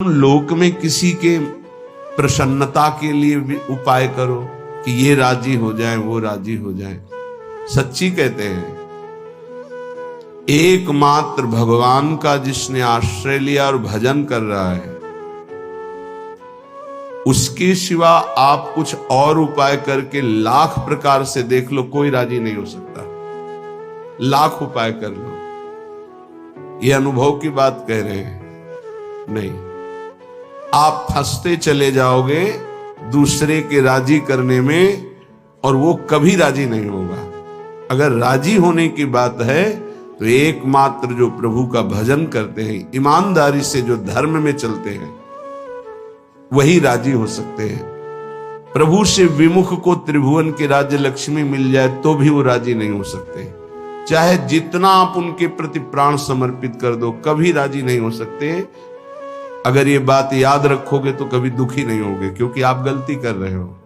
लोक में किसी के प्रसन्नता के लिए भी उपाय करो कि ये राजी हो जाए, वो राजी हो जाए। सच्ची कहते हैं, एकमात्र भगवान का जिसने आश्रय लिया और भजन कर रहा है, उसके सिवा आप कुछ और उपाय करके लाख प्रकार से देख लो, कोई राजी नहीं हो सकता। लाख उपाय कर लो, ये अनुभव की बात कह रहे हैं, नहीं। आप फंसते चले जाओगे दूसरे के राजी करने में, और वो कभी राजी नहीं होगा। अगर राजी होने की बात है तो एकमात्र जो प्रभु का भजन करते हैं, ईमानदारी से जो धर्म में चलते हैं, वही राजी हो सकते हैं। प्रभु से विमुख को त्रिभुवन के राज्य लक्ष्मी मिल जाए तो भी वो राजी नहीं हो सकते। चाहे जितना आप उनके प्रति प्राण समर्पित कर दो, कभी राजी नहीं हो सकते। अगर ये बात याद रखोगे तो कभी दुखी नहीं होगे, क्योंकि आप गलती कर रहे हो।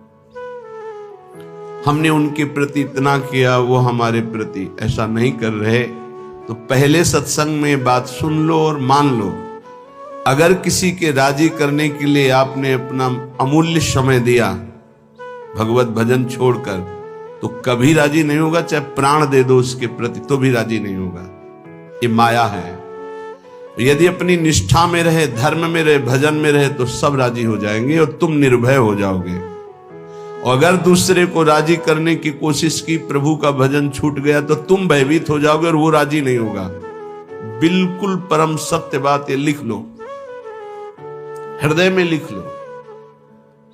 हमने उनके प्रति इतना किया, वो हमारे प्रति ऐसा नहीं कर रहे। तो पहले सत्संग में बात सुन लो और मान लो। अगर किसी के राजी करने के लिए आपने अपना अमूल्य समय दिया भगवत भजन छोड़कर, तो कभी राजी नहीं होगा। चाहे प्राण दे दो उसके प्रति तो भी राजी नहीं होगा। ये माया है। यदि अपनी निष्ठा में रहे, धर्म में रहे, भजन में रहे, तो सब राजी हो जाएंगे और तुम निर्भय हो जाओगे। और अगर दूसरे को राजी करने की कोशिश की, प्रभु का भजन छूट गया, तो तुम भयभीत हो जाओगे और वो राजी नहीं होगा। बिल्कुल परम सत्य बात, ये लिख लो, हृदय में लिख लो।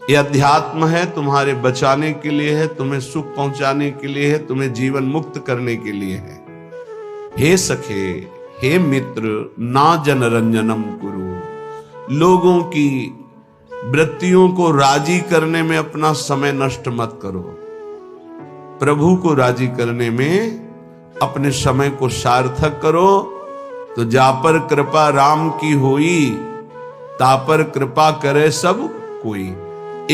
ये अध्यात्म है, तुम्हारे बचाने के लिए है, तुम्हें सुख पहुंचाने के लिए है, तुम्हें जीवन मुक्त करने के लिए है। हे सखे, हे मित्र, ना जनरंजनम कुरु। लोगों की वृत्तियों को राजी करने में अपना समय नष्ट मत करो। प्रभु को राजी करने में अपने समय को सार्थक करो। तो जापर कृपा राम की होई, तापर कृपा करे सब कोई।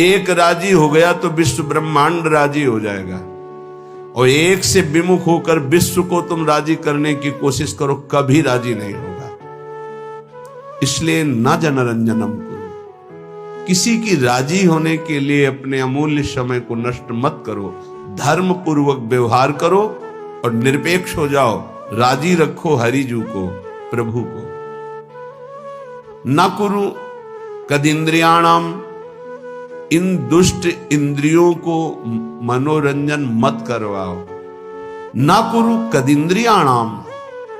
एक राजी हो गया तो विश्व ब्रह्मांड राजी हो जाएगा। और एक से विमुख होकर विश्व को तुम राजी करने की कोशिश करो, कभी राजी नहीं होगा। इसलिए न जनरंजनम करो। किसी की राजी होने के लिए अपने अमूल्य समय को नष्ट मत करो। धर्म पूर्वक व्यवहार करो और निरपेक्ष हो जाओ। राजी रखो हरिजू को, प्रभु को। न कुरु कदिंद्रियाणाम, इन दुष्ट इंद्रियों को मनोरंजन मत करवाओ। ना कुरु कदिंद्रियाणाम,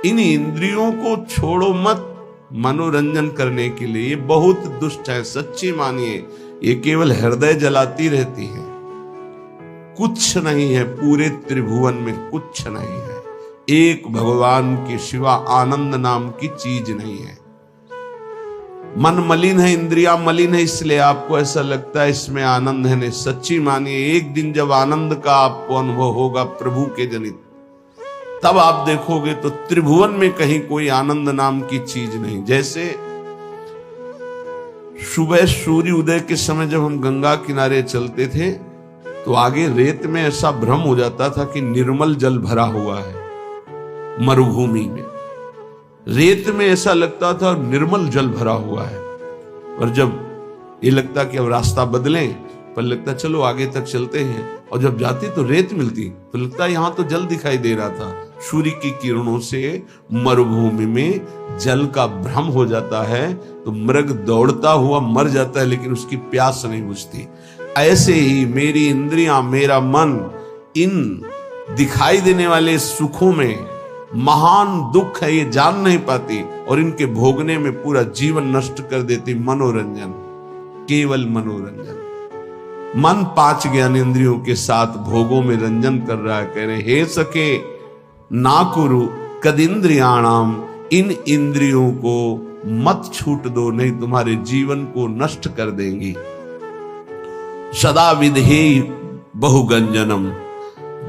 इन इंद्रियों को छोड़ो मत मनोरंजन करने के लिए। ये बहुत दुष्ट है, सच्ची मानिए। ये केवल हृदय जलाती रहती है, कुछ नहीं है। पूरे त्रिभुवन में कुछ नहीं है। एक भगवान के सिवा आनंद नाम की चीज नहीं है। मन मलिन है, इंद्रियां मलिन है, इसलिए आपको ऐसा लगता है इसमें आनंद है। नहीं, सच्ची मानिए, एक दिन जब आनंद का आपको अनुभव होगा प्रभु के जनित, तब आप देखोगे तो त्रिभुवन में कहीं कोई आनंद नाम की चीज नहीं। जैसे सुबह सूर्य उदय के समय जब हम गंगा किनारे चलते थे, तो आगे रेत में ऐसा भ्रम हो जाता था कि निर्मल जल भरा हुआ है। मरुभूमि में रेत में ऐसा लगता था निर्मल जल भरा हुआ है। और जब ये लगता कि अब रास्ता बदलें, पर लगता चलो आगे तक चलते हैं, और जब जाते तो रेत मिलती तो लगता यहां तो जल दिखाई दे रहा था। सूर्य की किरणों से मरुभूमि में जल का भ्रम हो जाता है, तो मृग दौड़ता हुआ मर जाता है, लेकिन उसकी प्यास नहीं बुझती। ऐसे ही मेरी इंद्रियां, मेरा मन, इन दिखाई देने वाले सुखों में महान दुख है, ये जान नहीं पाती, और इनके भोगने में पूरा जीवन नष्ट कर देती। मनोरंजन, केवल मनोरंजन। मन 5 ज्ञानेंद्रियों के साथ भोगों में रंजन कर रहा है। कह रहे, हे सके, ना कुरु कदिंद्रियाणाम, इन इंद्रियों को मत छूट दो, नहीं तुम्हारे जीवन को नष्ट कर देंगी। सदा विधेय बहुगंजनम,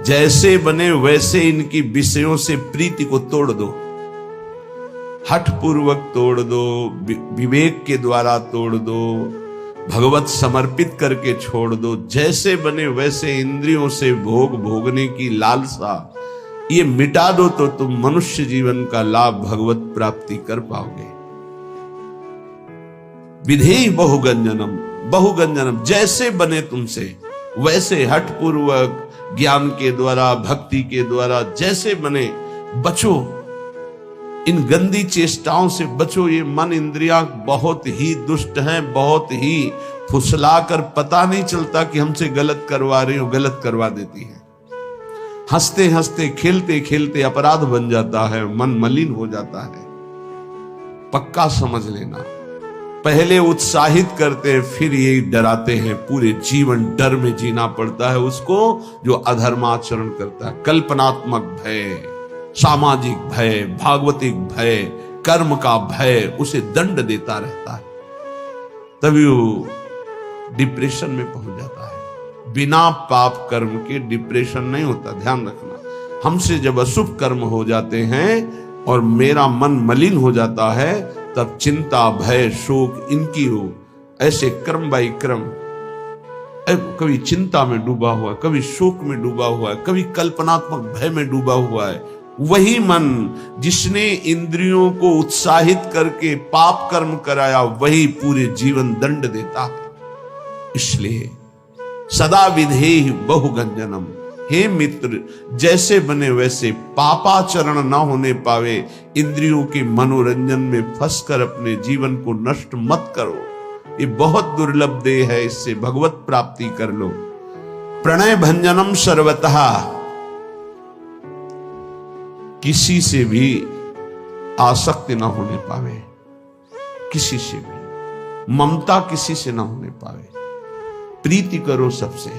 जैसे बने वैसे इनकी विषयों से प्रीति को तोड़ दो। हठ पूर्वक तोड़ दो, विवेक के द्वारा तोड़ दो, भगवत समर्पित करके छोड़ दो। जैसे बने वैसे इंद्रियों से भोग भोगने की लालसा, ये मिटा दो, तो तुम मनुष्य जीवन का लाभ, भगवत प्राप्ति कर पाओगे। विधेय बहुगंजनम, बहुगंजनम जैसे बने तुमसे वैसे हठपूर्वक ज्ञान के द्वारा, भक्ति के द्वारा जैसे बने बचो, इन गंदी चेष्टाओं से बचो। ये मन इंद्रियां बहुत ही दुष्ट हैं, बहुत ही फुसलाकर पता नहीं चलता कि हमसे गलत करवा रही हो, गलत करवा देती है। हंसते हंसते खेलते खेलते अपराध बन जाता है, मन मलिन हो जाता है। पक्का समझ लेना, पहले उत्साहित करते हैं, फिर ये डराते हैं। पूरे जीवन डर में जीना पड़ता है उसको जो अधर्माचरण करता है। कल्पनात्मक भय, सामाजिक भय, भागवतिक भय, कर्म का भय उसे दंड देता रहता है, तभी वो डिप्रेशन में पहुंच जाता है। बिना पाप कर्म के डिप्रेशन नहीं होता, ध्यान रखना। हमसे जब अशुभ कर्म हो जाते हैं और मेरा मन मलिन हो जाता है, तब चिंता, भय, शोक इनकी हो ऐसे क्रम बाई क्रम, कभी चिंता में डूबा हुआ है, कभी शोक में डूबा हुआ है, कभी कल्पनात्मक भय में डूबा हुआ है। वही मन जिसने इंद्रियों को उत्साहित करके पाप कर्म कराया, वही पूरे जीवन दंड देता है। इसलिए सदा विधेय बहुगंजनम, हे मित्र जैसे बने वैसे, पापाचरण न होने पावे। इंद्रियों के मनोरंजन में फंसकर अपने जीवन को नष्ट मत करो, ये बहुत दुर्लभ देह है, इससे भगवत प्राप्ति कर लो। प्रणय भंजनम सर्वतः, किसी से भी आसक्ति न होने पावे, किसी से भी ममता किसी से न होने पावे। प्रीति करो सबसे,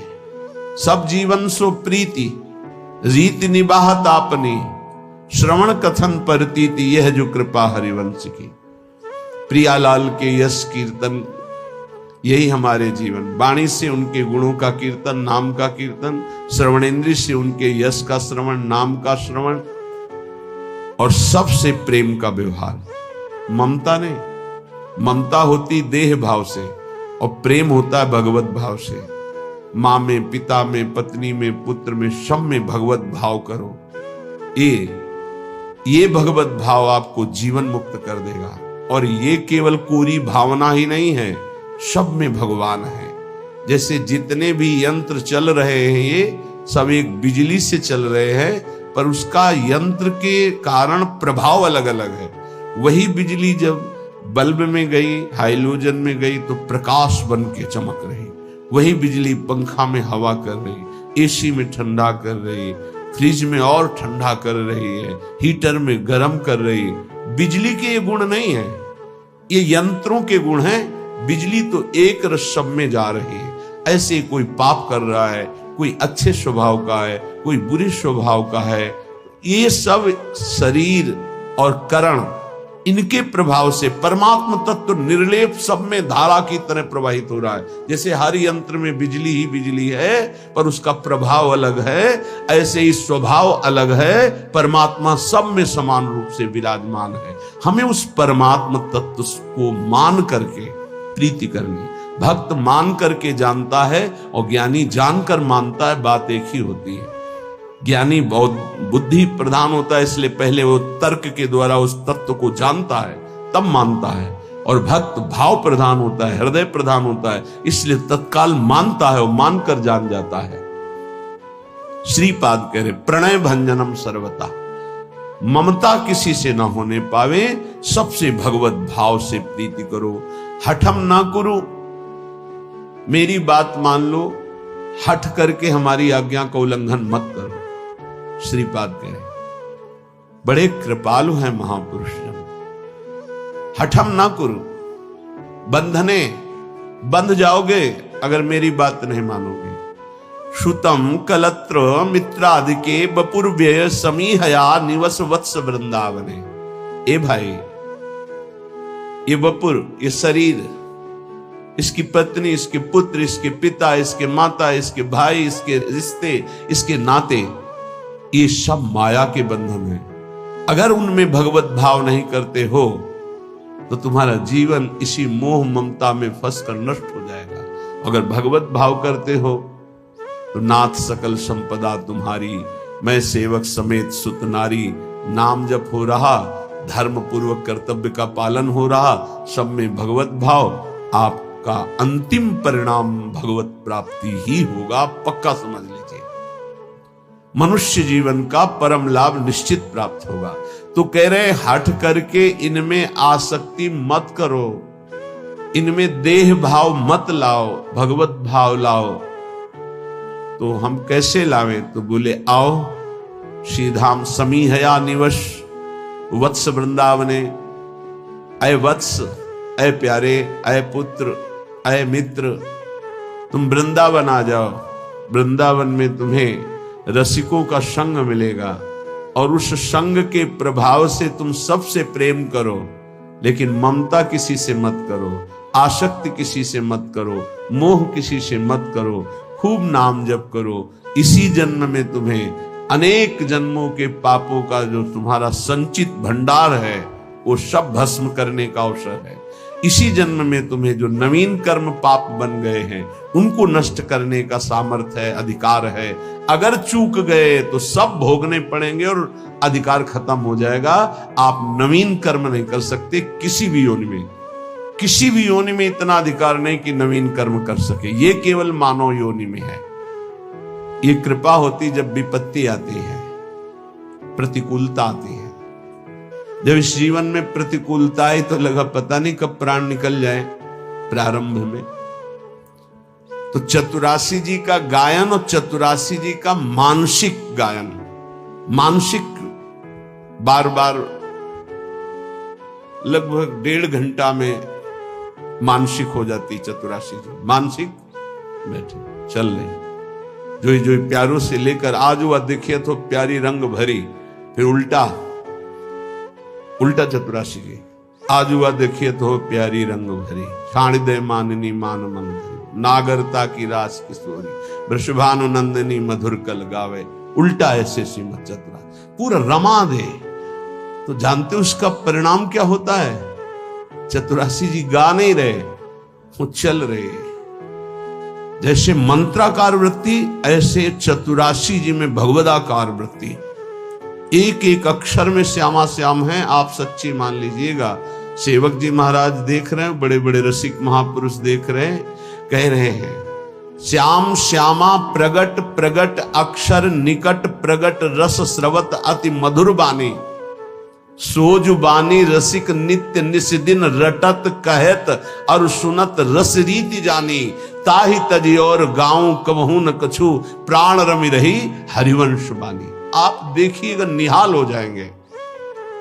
सब जीवन सो प्रीति, रीति निबाहत आपनी, श्रवण कथन परतीति, यह जो कृपा हरिवंश की। प्रियालाल के यश कीर्तन, यही हमारे जीवन। वाणी से उनके गुणों का कीर्तन, नाम का कीर्तन, श्रवणेन्द्रिय से उनके यश का श्रवण, नाम का श्रवण, और सबसे प्रेम का व्यवहार। ममता नहीं, ममता होती देह भाव से और प्रेम होता है भगवत भाव से। माँ में, पिता में, पत्नी में, पुत्र में, सब में भगवत भाव करो। ये भगवत भाव आपको जीवन मुक्त कर देगा। और ये केवल कोरी भावना ही नहीं है, सब में भगवान है। जैसे जितने भी यंत्र चल रहे हैं ये सब एक बिजली से चल रहे हैं, पर उसका यंत्र के कारण प्रभाव अलग अलग है। वही बिजली जब बल्ब में गई, हाइलोजन में गई, तो प्रकाश बन के चमक रही। वही बिजली पंखा में हवा कर रही, एसी में ठंडा कर रही, फ्रिज में और ठंडा कर रही है, हीटर में गर्म कर रही। बिजली के ये गुण नहीं है, ये यंत्रों के गुण हैं। बिजली तो एक रस सब में जा रही है। ऐसे कोई पाप कर रहा है, कोई अच्छे स्वभाव का है, कोई बुरे स्वभाव का है, ये सब शरीर और करण, इनके प्रभाव से परमात्मा तत्व निर्लेप सब में धारा की तरह प्रवाहित हो रहा है। जैसे हर यंत्र में बिजली ही बिजली है, पर उसका प्रभाव अलग है, ऐसे ही स्वभाव अलग है। परमात्मा सब में समान रूप से विराजमान है। हमें उस परमात्मा तत्व को मान करके प्रीति करनी। भक्त मान करके जानता है और ज्ञानी जानकर मानता है, बात एक ही होती है। ज्ञानी बहुत बुद्धि प्रधान होता है, इसलिए पहले वो तर्क के द्वारा उस तत्व को जानता है, तब मानता है। और भक्त भाव प्रधान होता है, हृदय प्रधान होता है, इसलिए तत्काल मानता है और मानकर जान जाता है। श्रीपाद कह रहे प्रणय भंजनम सर्वता, ममता किसी से ना होने पावे, सबसे भगवत भाव से प्रीति करो। हठम ना करो, मेरी बात मान लो, हठ करके हमारी आज्ञा का उल्लंघन मत करो। श्रीपाद कह रहे बड़े कृपालु हैं महापुरुष जन। हठम ना करो, बंधने बंध जाओगे अगर मेरी बात नहीं मानोगे। श्रुतम कलत्र मित्रादि के बपुर्व्यय समीहया निवस वत्स वृंदावने। ए भाई, ये बपुर, ये शरीर, इसकी पत्नी, इसके पुत्र, इसके पिता, इसके माता, इसके भाई, इसके रिश्ते, इसके नाते, ये सब माया के बंधन हैं। अगर उनमें भगवत भाव नहीं करते हो तो तुम्हारा जीवन इसी मोह ममता में फंसकर नष्ट हो जाएगा। अगर भगवत भाव करते हो तो नाथ सकल संपदा तुम्हारी, मैं सेवक समेत सुत नारी। नाम जप हो रहा, धर्म पूर्वक कर्तव्य का पालन हो रहा, सब में भगवत भाव, आपका अंतिम परिणाम भगवत प्राप्ति ही होगा, पक्का समझ लीजिए। मनुष्य जीवन का परम लाभ निश्चित प्राप्त होगा। तो कह रहे हठ करके इनमें आसक्ति मत करो, इनमें देह भाव मत लाओ, भगवत भाव लाओ। तो हम कैसे लावें? तो बोले आओ श्रीधाम समीहया निवश वत्स वृंदावने। अय वत्स, अय प्यारे, अय पुत्र, अय मित्र, तुम वृंदावन आ जाओ। वृंदावन में तुम्हें रसिकों का संग मिलेगा और उस संग के प्रभाव से तुम सबसे प्रेम करो, लेकिन ममता किसी से मत करो, आसक्ति किसी से मत करो, मोह किसी से मत करो, खूब नाम जप करो। इसी जन्म में तुम्हें अनेक जन्मों के पापों का जो तुम्हारा संचित भंडार है वो सब भस्म करने का अवसर है। इसी जन्म में तुम्हें जो नवीन कर्म पाप बन गए हैं उनको नष्ट करने का सामर्थ्य है, अधिकार है। अगर चूक गए तो सब भोगने पड़ेंगे और अधिकार खत्म हो जाएगा। आप नवीन कर्म नहीं कर सकते किसी भी योनि में, किसी भी योनि में इतना अधिकार नहीं कि नवीन कर्म कर सके। ये केवल मानव योनि में है। ये कृपा होती जब विपत्ति आती है, प्रतिकूलता आती है। जब इस जीवन में प्रतिकूलता आई तो लगा पता नहीं कब प्राण निकल जाए। प्रारंभ में तो चतुरासी जी का गायन और चतुरासी जी का मानसिक गायन, मानसिक बार बार लगभग 1.5 घंटा में मानसिक हो जाती चतुरासी जी। मानसिक बैठे चल रही, जो प्यारों से लेकर आज हुआ देखिए तो प्यारी रंग भरी, फिर उल्टा चतुरासी जी। आज हुआ देखिए तो प्यारी रंग भरी, साणिदय माननी मान मन भरी, नागरता की रास किशोरी, वृषभानु नंदिनी मधुर कल गावे। उल्टा ऐसे श्रीमद चतुरा पूरा रमा दे तो जानते हो उसका परिणाम क्या होता है? चतुरासी जी गा नहीं रहे, वो चल रहे। जैसे मंत्राकार वृत्ति ऐसे चतुरासी जी में भगवदाकार वृत्ति। एक एक अक्षर में श्यामा श्याम है, आप सच्ची मान लीजिएगा। सेवक जी महाराज देख रहे हैं, बड़े बड़े रसिक महापुरुष देख रहे हैं, कह रहे हैं श्याम श्यामा प्रगट प्रगट अक्षर निकट प्रगट रस स्रवत अति मधुर बानी, सोज बानी रसिक नित्य निस्दिन रटत कहत और सुनत रस रीति जानी, ताहि तजी और गाँव कबहू न कछु प्राण रमि रही हरिवंश बानी। आप देखिएगा निहाल हो जाएंगे।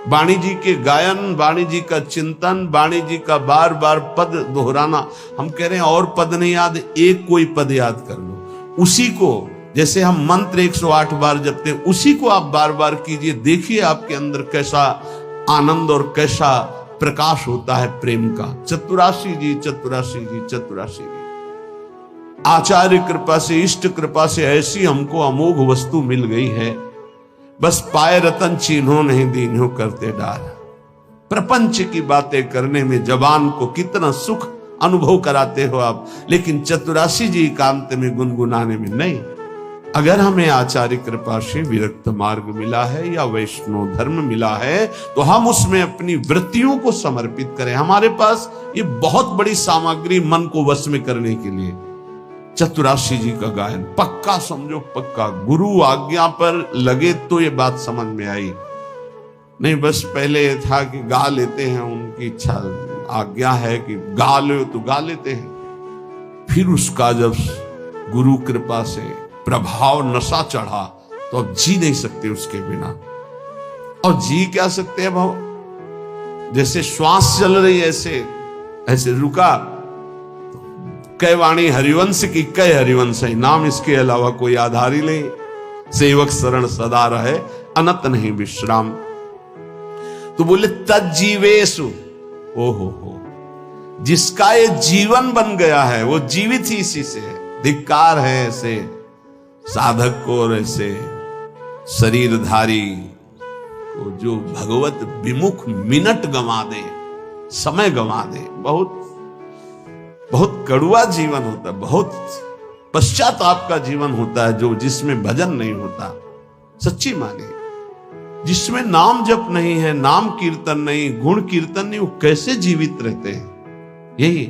वाणी जी के गायन, वाणी जी का चिंतन, वाणी जी का बार बार पद दोहराना। हम कह रहे हैं और पद नहीं याद, एक कोई पद याद कर लो, उसी को जैसे हम मंत्र 108 बार जपते हैं उसी को आप बार बार कीजिए। देखिए आपके अंदर कैसा आनंद और कैसा प्रकाश होता है प्रेम का। चतुरासी जी चतुरासी जी चतुरासी जी। आचार्य कृपा से, इष्ट कृपा से ऐसी हमको अमोघ वस्तु मिल गई है, बस पाए रतन चिन्हों नहीं दीन्हों करते डार। प्रपंच की बातें करने में जबान को कितना सुख अनुभव कराते हो आप, लेकिन चतुरासी जी एकांत में गुनगुनाने में नहीं। अगर हमें आचार्य कृपा से विरक्त मार्ग मिला है या वैष्णव धर्म मिला है तो हम उसमें अपनी वृत्तियों को समर्पित करें। हमारे पास ये बहुत बड़ी सामग्री मन को वश में करने के लिए। चतुरासी जी का गायन पक्का समझो, पक्का। गुरु आज्ञा पर लगे तो ये बात समझ में आई, नहीं बस पहले ये था कि गा लेते हैं, उनकी इच्छा आज्ञा है कि गा लो तो गा लेते हैं। फिर उसका जब गुरु कृपा से प्रभाव नशा चढ़ा तो अब जी नहीं सकते उसके बिना। और जी क्या सकते हैं भाव? जैसे श्वास चल रही ऐसे ऐसे रुका। कै वाणी हरिवंश की कै हरिवंश है, नाम इसके अलावा कोई आधार ही नहीं। सेवक शरण सदा रहे अनत नहीं विश्राम। तो बोले तज्जीवेशु, ओहो हो, जिसका ये जीवन बन गया है वो जीवित ही इसी से है। धिक्कार है ऐसे साधक को और ऐसे शरीरधारी को जो भगवत विमुख मिनट गंवा दे, समय गंवा दे। बहुत बहुत कड़ुआ जीवन होता है, बहुत पश्चाताप का जीवन होता है जो जिसमें भजन नहीं होता। सच्ची माने, जिसमें नाम जप नहीं है, नाम कीर्तन नहीं, गुण कीर्तन नहीं, वो कैसे जीवित रहते हैं? यही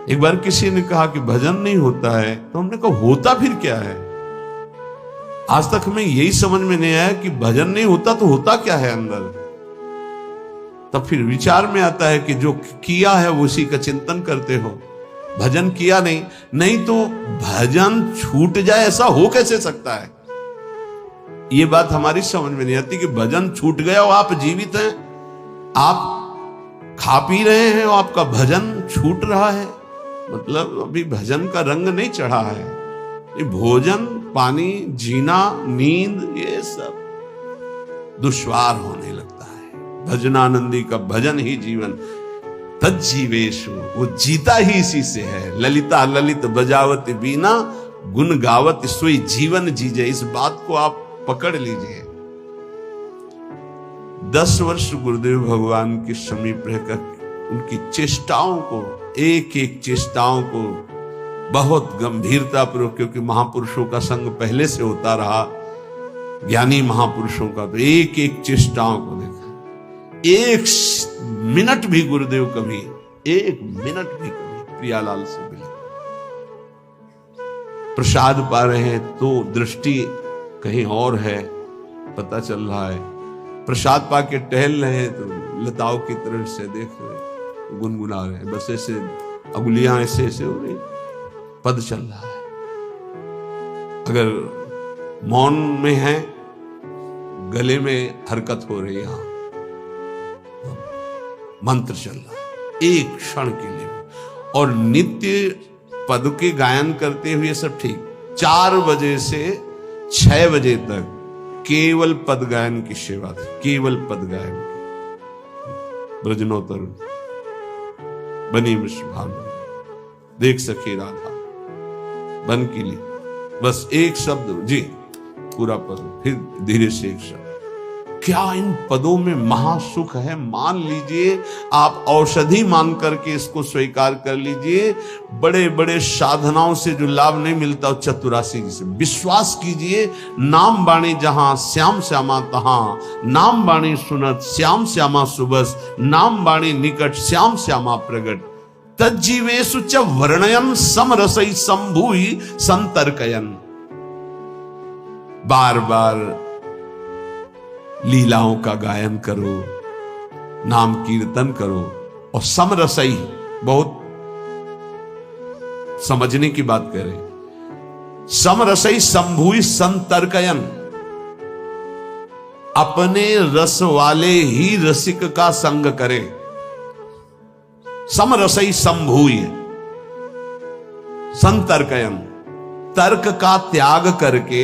एक बार किसी ने कहा कि भजन नहीं होता है, तो हमने कहा होता फिर क्या है? आज तक हमें यही समझ में नहीं आया कि भजन नहीं होता तो होता क्या है अंदर। तब फिर विचार में आता है कि जो किया है वो उसी का चिंतन करते हो, भजन किया नहीं तो भजन छूट जाए, ऐसा हो कैसे सकता है? ये बात हमारी समझ में नहीं आती कि भजन छूट गया और आप जीवित हैं, आप खा पी रहे हैं और आपका भजन छूट रहा है, मतलब अभी भजन का रंग नहीं चढ़ा है। ये भोजन, पानी, जीना, नींद, ये सब दुश्वार होने लगता है। भजनानंदी का भजन ही जीवन, तज्जीवेशु, वो जीता ही इसी से है। ललिता ललित बजावत बीना, गुण गावत सोई जीवन जीजे। इस बात को आप पकड़ लीजिए। 10 वर्ष गुरुदेव भगवान के समीप रहकर उनकी चेष्टाओं को, एक एक चेष्टाओं को बहुत गंभीरता पूर्वक, क्योंकि महापुरुषों का संग पहले से होता रहा, ज्ञानी महापुरुषों का, तो एक एक चेष्टाओं को देखा। एक मिनट भी गुरुदेव कभी, एक मिनट भी कभी प्रियालाल से मिले, प्रसाद पा रहे हैं तो दृष्टि कहीं और है, पता चल रहा है। प्रसाद पा के टहल रहे हैं तो लताओं की तरफ से देख रहे, गुनगुना रहे हैं, बस ऐसे अंगुलियां ऐसे ऐसे हो रही, पद चल रहा है। अगर मौन में है, गले में हरकत हो रही है, यहां मंत्र चल रहा है एक क्षण के लिए। और नित्य पद के गायन करते हुए सब ठीक। 4 बजे से 6 बजे तक केवल पद गायन की सेवा थी, केवल पद गायन की। ब्रजनोत्तर बनी भानु, देख सके राधा बन की ली, बस एक शब्द जी, पूरा पद, फिर धीरे से एक शब्द। क्या इन पदों में महासुख है? मान लीजिए, आप औषधि मान करके इसको स्वीकार कर लीजिए। बड़े बड़े साधनाओं से जो लाभ नहीं मिलता, चतुरासी जी से विश्वास कीजिए। नाम बाणी जहां श्याम श्यामा तहां, नाम बाणी सुनत श्याम श्यामा सुबस, नाम बाणी निकट श्याम श्यामा प्रगट। तज्जीवेषु च वर्णयन समरसई संभूई संतर्कयन। बार बार लीलाओं का गायन करो, नाम कीर्तन करो, और समरसई, बहुत समझने की बात करें। समरसई संभूई संतर्कयन, अपने रस वाले ही रसिक का संग करें। समरसई संभूय संतर्कयन, तर्क का त्याग करके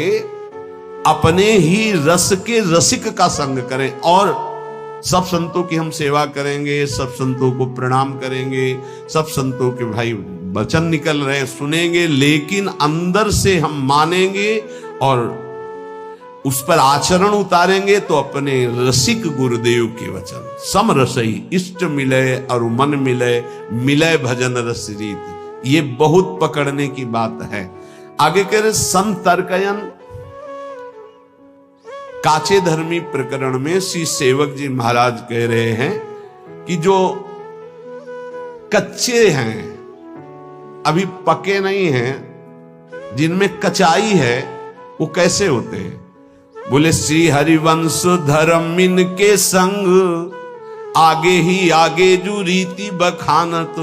अपने ही रस के रसिक का संग करें। और सब संतों की हम सेवा करेंगे, सब संतों को प्रणाम करेंगे, सब संतों के भाई वचन निकल रहे हैं सुनेंगे, लेकिन अंदर से हम मानेंगे और उस पर आचरण उतारेंगे तो अपने रसिक गुरुदेव के वचन। सम रसई इष्ट मिले और मन मिले, मिले भजन रस रीत। ये बहुत पकड़ने की बात है। आगे कह रहे संतर्कयन। काचे धर्मी प्रकरण में श्री सेवक जी महाराज कह रहे हैं कि जो कच्चे हैं, अभी पके नहीं हैं, जिनमें कचाई है, वो कैसे होते हैं? बोले श्री हरिवंश धर्मिन के संग, आगे ही आगे जो रीति बखानत,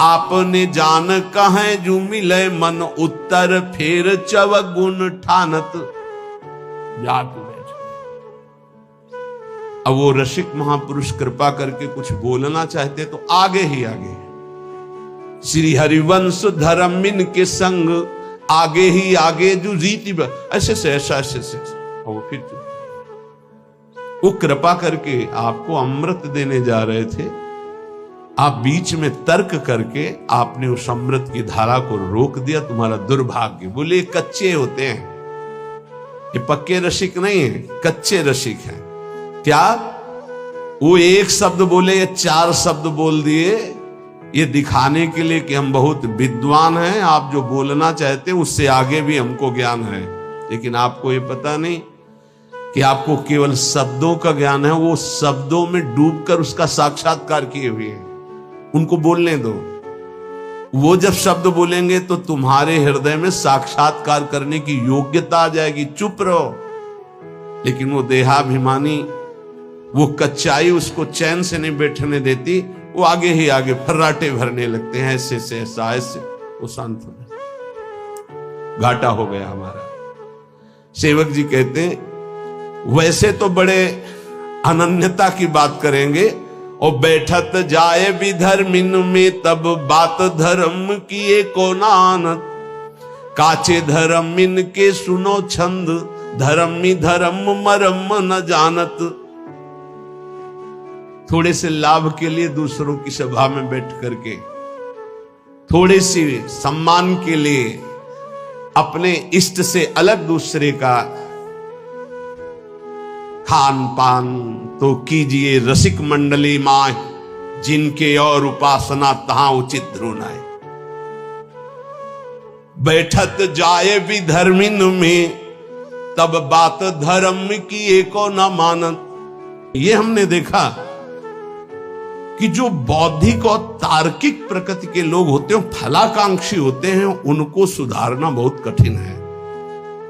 आपने जान कहें जो मिले मन उत्तर, फेर चवगुण ठानत। जात अब वो रसिक महापुरुष कृपा करके कुछ बोलना चाहते तो आगे ही आगे, श्री हरिवंश धर्मिन के संग, आगे ही आगे जो रीति ऐसे से ऐसा ऐसे से, और फिर वो कृपा करके आपको अमृत देने जा रहे थे, आप बीच में तर्क करके आपने उस अमृत की धारा को रोक दिया। तुम्हारा दुर्भाग्य। बोले कच्चे होते हैं, ये पक्के रसिक नहीं है, कच्चे रसिक हैं। क्या वो एक शब्द बोले या 4 शब्द बोल दिए, ये दिखाने के लिए कि हम बहुत विद्वान हैं, आप जो बोलना चाहते हैं उससे आगे भी हमको ज्ञान है। लेकिन आपको ये पता नहीं कि आपको केवल शब्दों का ज्ञान है, वो शब्दों में डूबकर उसका साक्षात्कार किए हुए हैं। उनको बोलने दो, वो जब शब्द बोलेंगे तो तुम्हारे हृदय में साक्षात्कार करने की योग्यता आ जाएगी, चुप रहो। लेकिन वो देहाभिमानी, वो कच्चाई उसको चैन से नहीं बैठने देती, वो आगे ही आगे फर्राटे भरने लगते हैं, ऐसे से ऐसा, ऐसे वो शांत हो जाता। घाटा हो गया हमारा। सेवक जी कहते हैं वैसे तो बड़े अनन्यता की बात करेंगे, और बैठत जाए भी धर्मिन में तब बात धर्म किए को नानत, काचे धर्मिन के सुनो छंद, धर्मी धर्म मरम न जानत। थोड़े से लाभ के लिए दूसरों की सभा में बैठ करके, थोड़े सी सम्मान के लिए अपने इष्ट से अलग दूसरे का खान पान तो कीजिए रसिक मंडली माय, जिनके और उपासना तहां उचित ध्रुनाए। बैठत जाए भी धर्मिन में तब बात धर्म की एको न मानत। ये हमने देखा कि जो बौद्धिक और तार्किक प्रकृति के लोग होते हैं, फलाकांक्षी होते हैं, उनको सुधारना बहुत कठिन है।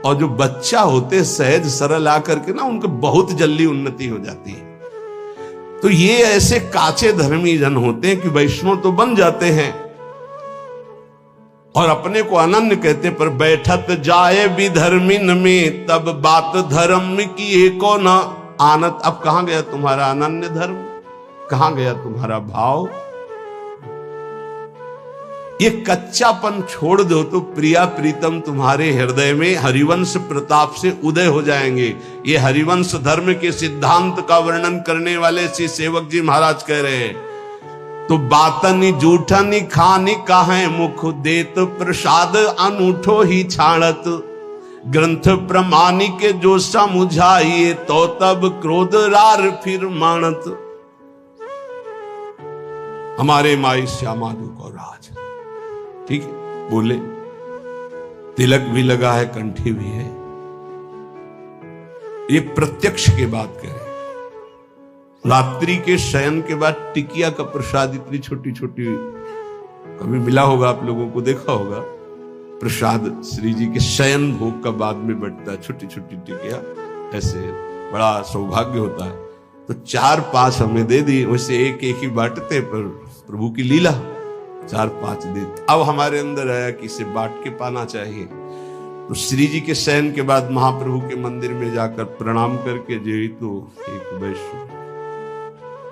और जो बच्चा होते सहज सरल आकर के ना, उनको बहुत जल्दी उन्नति हो जाती है। तो ये ऐसे काचे धर्मी जन होते हैं कि वैष्णव तो बन जाते हैं और अपने को अनन्य कहते, पर बैठत जाए भी धर्मिन में तब बात धर्म की एको न आनत। अब कहां गया तुम्हारा अनन्य धर्म, कहां गया तुम्हारा भाव? ये कच्चापन छोड़ दो तो प्रिया प्रीतम तुम्हारे हृदय में हरिवंश प्रताप से उदय हो जाएंगे। ये हरिवंश धर्म के सिद्धांत का वर्णन करने वाले श्री सेवक जी महाराज कह रहे हैं, तो बातनी जूठनी खानी काहे मुख देत प्रसाद अनूठो ही छाड़त, ग्रंथ प्रमाणी के जो समुझाइए तो तब क्रोध रार फिर मानत। हमारे माई श्यामादू को राज, ठीक है, बोले तिलक भी लगा है, कंठी भी है। ये प्रत्यक्ष की बात करें। रात्रि के शयन के बाद टिकिया का प्रसाद इतनी छोटी छोटी, कभी मिला होगा आप लोगों को, देखा होगा प्रसाद श्री जी के शयन भोग का बाद में बंटता है, छोटी छोटी टिकिया, ऐसे बड़ा सौभाग्य होता है। तो 4-5 हमें दे दी, वैसे एक एक ही बांटते, पर प्रभु की लीला 4-5 देते। अब हमारे अंदर आया कि इसे बांट के पाना चाहिए। तो श्री जी के शयन के बाद महाप्रभु के मंदिर में जाकर प्रणाम करके जे तो एक वैष्णव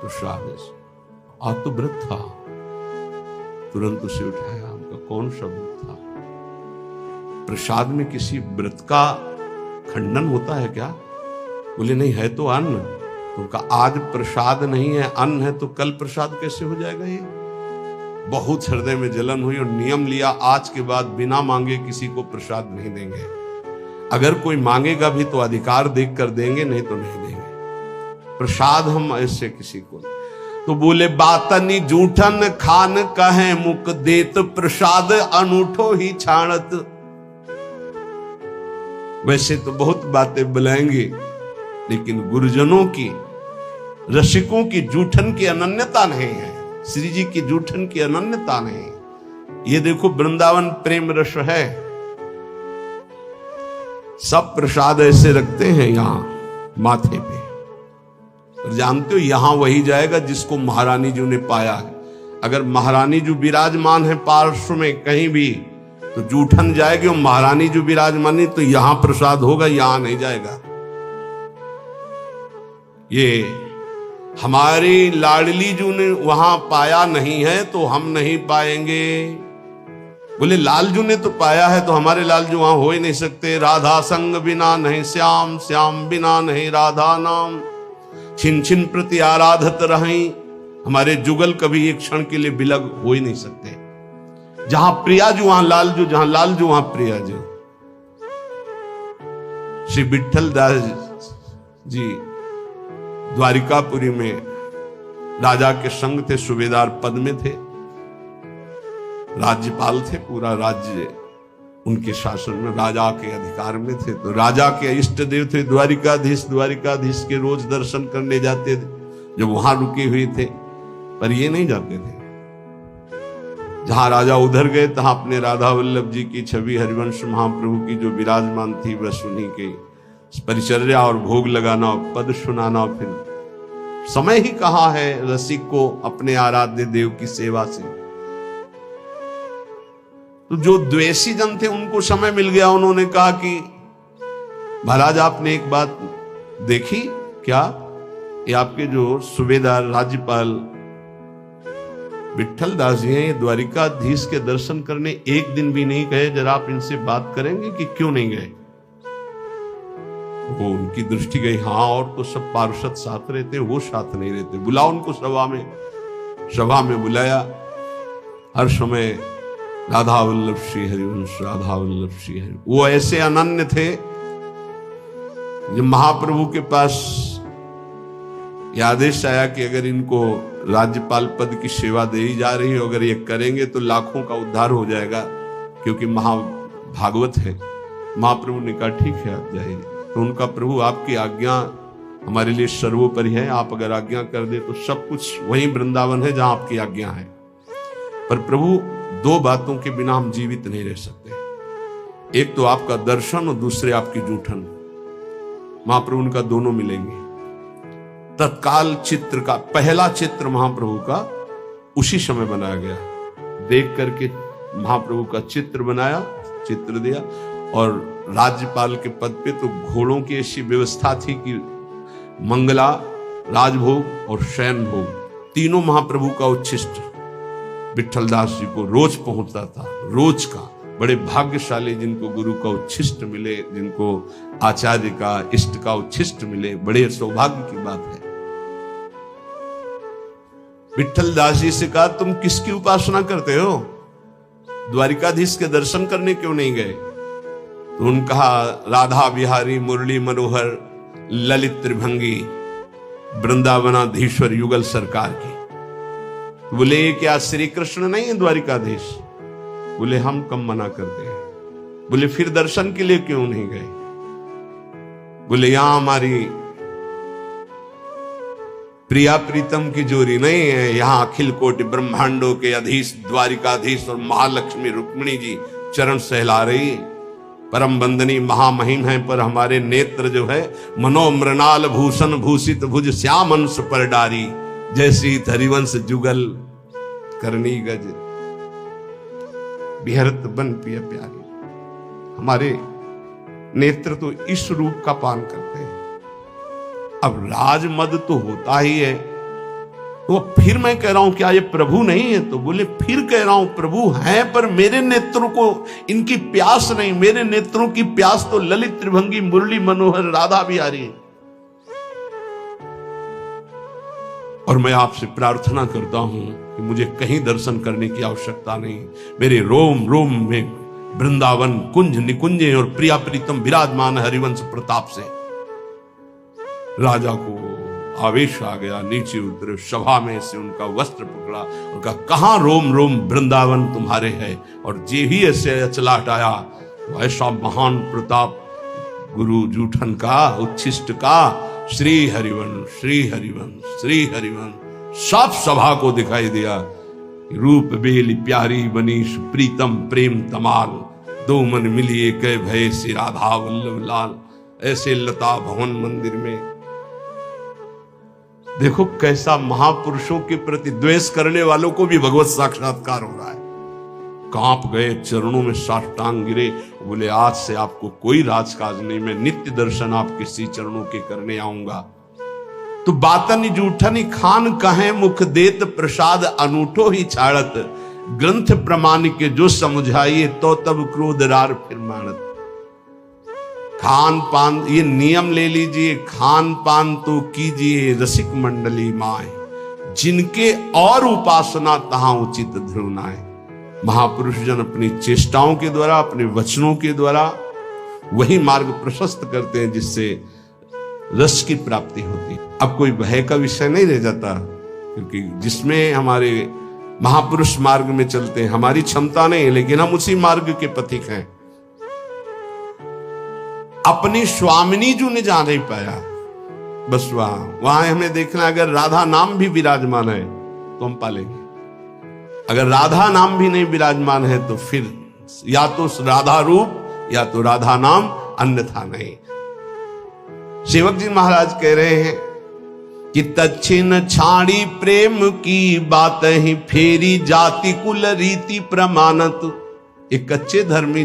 प्रसाद, आज तो व्रत था, तुरंत उसे उठाया। उनका कौन सा व्रत था? प्रसाद में किसी व्रत का खंडन होता है क्या? बोले नहीं, है तो अन्न। तो उनका आज प्रसाद नहीं है, अन्न है, तो कल प्रसाद कैसे हो जाएगा? ये बहुत हृदय में जलन हुई और नियम लिया, आज के बाद बिना मांगे किसी को प्रसाद नहीं देंगे। अगर कोई मांगेगा भी तो अधिकार देख कर देंगे, नहीं तो नहीं देंगे प्रसाद हम ऐसे किसी को। तो बोले बातनी जूठन खान कहे मुख देत प्रसाद अनूठो ही छाणत। वैसे तो बहुत बातें बुलाएंगे, लेकिन गुरुजनों की, रसिकों की जूठन की अनन्यता नहीं है, श्री जी की जूठन की अनन्यता नहीं। ये देखो वृंदावन प्रेम रस है, सब प्रसाद ऐसे रखते हैं यहां माथे पे, और जानते हो यहां वही जाएगा जिसको महारानी जी ने पाया है। अगर महारानी जी विराजमान है पार्श्व में कहीं भी, तो जूठन जाएगी, और महारानी जी विराजमान नहीं तो यहां प्रसाद होगा, यहां नहीं जाएगा। ये हमारी लाडली जी ने वहां पाया नहीं है तो हम नहीं पाएंगे। बोले लालजू ने तो पाया है, तो हमारे लालजू वहां हो ही नहीं सकते। राधा संग बिना नहीं श्याम, श्याम बिना नहीं राधा नाम, छिन छिन प्रति आराधत रहीं। हमारे जुगल कभी एक क्षण के लिए बिलग हो ही नहीं सकते। जहां प्रियाजू वहां लालजू, जहां लालजू वहां प्रियाजू। श्री विठल दास जी द्वारिकापुरी में राजा के संग थे, सूबेदार पद में थे, राज्यपाल थे, पूरा राज्य उनके शासन में राजा के अधिकार में थे। तो राजा के इष्ट देव थे द्वारिकाधीश, द्वारिकाधीश के रोज दर्शन करने जाते थे जब वहां रुके हुए थे, पर ये नहीं जाते थे। जहां राजा उधर गए तहां अपने राधा वल्लभ जी की छवि हरिवंश महाप्रभु की जो विराजमान थी बस उन्हीं के परिचर्या और भोग लगाना और पद सुनाना। फिर समय ही कहाँ है रसिक को अपने आराध्य देव की सेवा से। तो जो द्वेषी जन थे उनको समय मिल गया, उन्होंने कहा कि महाराज आपने एक बात देखी क्या, ये आपके जो सूबेदार राज्यपाल विट्ठल दास जी हैं, ये द्वारिकाधीश के दर्शन करने एक दिन भी नहीं गए, जरा आप इनसे बात करेंगे कि क्यों नहीं गए। वो उनकी दृष्टि गई, हाँ और तो सब पार्षद साथ रहते, वो साथ नहीं रहते, बुलाओ उनको सभा में बुलाया। हर समय राधा वल्लभ श्री हरिवंश, राधा वल्लभ श्री हरि। वो ऐसे अनन्य थे, जब महाप्रभु के पास यह आदेश आया कि अगर इनको राज्यपाल पद की सेवा दी जा रही है, अगर ये करेंगे तो लाखों का उद्धार हो जाएगा, क्योंकि महाभागवत है। महाप्रभु ने कहा ठीक है आप जाइए। तो उनका प्रभु आपकी आज्ञा हमारे लिए सर्वोपरि है, आप अगर आज्ञा कर दे तो सब कुछ वही वृंदावन है जहां आपकी आज्ञा है। पर प्रभु दो बातों के बिना हम जीवित नहीं रह सकते, एक तो आपका दर्शन और दूसरे आपकी जूठन। महाप्रभु उनका दोनों मिलेंगे। तत्काल चित्र का पहला चित्र महाप्रभु का उसी समय बनाया गया। देख करके महाप्रभु का चित्र बनाया, चित्र दिया। और राज्यपाल के पद पे तो घोड़ों की ऐसी व्यवस्था थी कि मंगला, राजभोग और शयन भोग तीनों महाप्रभु का उच्छिष्ट विट्ठल दास जी को रोज पहुंचता था, रोज का। बड़े भाग्यशाली जिनको गुरु का उच्छिष्ट मिले, जिनको आचार्य का इष्ट का उच्छिष्ट मिले, बड़े सौभाग्य की बात है। विट्ठल दास जी से कहा तुम किसकी उपासना करते हो, द्वारिकाधीश के दर्शन करने क्यों नहीं गए। तो उन्होंने कहा राधा बिहारी मुरली मनोहर ललित त्रिभंगी वृंदावनाधीश्वर युगल सरकार की। तो बोले क्या श्री कृष्ण नहीं है द्वारिकाधीश। बोले हम कम मना करते हैं। बोले फिर दर्शन के लिए क्यों नहीं गए। बोले यहां हमारी प्रिया प्रीतम की जोड़ी नहीं है, यहां अखिल कोटि ब्रह्मांडों के अधीश द्वारिकाधीश और महालक्ष्मी रुक्मिणी जी चरण सहला रही, परम बंदनी महामहिम है। पर हमारे नेत्र जो है मनोमृणाल भूषण भूषित भुज श्याम अंश पर डारी, जैसी हरिवंश जुगल करनी गज बिहरत बन पिया प्यारी। हमारे नेत्र तो इस रूप का पान करते हैं। अब राजमद तो होता ही है, तो फिर मैं कह रहा हूं क्या ये प्रभु नहीं है। तो बोले फिर कह रहा हूं प्रभु हैं, पर मेरे नेत्रों को इनकी प्यास नहीं, मेरे नेत्रों की प्यास तो ललित त्रिभंगी मुरली मनोहर राधा बिहारी है। और मैं आपसे प्रार्थना करता हूं कि मुझे कहीं दर्शन करने की आवश्यकता नहीं, मेरे रोम रोम में वृंदावन कुंज निकुंजे और प्रिया प्रीतम विराजमान हरिवंश प्रताप से। राजा को आवेश आ गया, नीचे उतरे, सभा में से उनका वस्त्र पकड़ा और कहा कहां रोम रोम वृंदावन तुम्हारे है। और जे ही ऐसे अचला हटाया, ऐसा महान प्रताप गुरु जूठन का उच्छिष्ट का श्री हरिवंश श्री हरिवंश श्री हरिवंश सब सभा को दिखाई दिया। रूप बेली प्यारी बनीश प्रीतम प्रेम तमाल, दो मन मिलिए कह भय श्री राधा वल्लभ लाल। ऐसे लता भवन मंदिर में देखो कैसा महापुरुषों के प्रति द्वेष करने वालों को भी भगवत साक्षात्कार हो रहा है। कांप गए, चरणों में साष्टांग गिरे, बोले आज से आपको कोई राजकाज नहीं, मैं नित्य दर्शन आपके श्री चरणों के करने आऊंगा। तो बातन जूठन खान कहे मुख देत प्रसाद अनूठो ही छाड़त, ग्रंथ प्रमाण के जो समझाइए तो तब क्रोध रार फिर मानत। खान पान ये नियम ले लीजिए, खान पान तो कीजिए रसिक मंडली माए, जिनके और उपासना तहां उचित ध्रुवनाए। महापुरुष जन अपनी चेष्टाओं के द्वारा, अपने वचनों के द्वारा वही मार्ग प्रशस्त करते हैं जिससे रस की प्राप्ति होती। अब कोई भय का विषय नहीं रह जाता, क्योंकि जिसमें हमारे महापुरुष मार्ग में चलते हैं, हमारी क्षमता नहीं है लेकिन हम उसी मार्ग के पथिक हैं। अपनी स्वामिनी जो ने जा नहीं पाया, बस वहां हमें देखना, अगर राधा नाम भी विराजमान है तो हम पालेंगे। अगर राधा नाम भी नहीं विराजमान है तो फिर या तो राधा रूप या तो राधा नाम, अन्यथा नहीं। सेवक जी महाराज कह रहे हैं कि तच्छिन छाड़ी प्रेम की बात ही फेरी जाति कुल रीति प्रमाणत। एक कच्चे धर्मी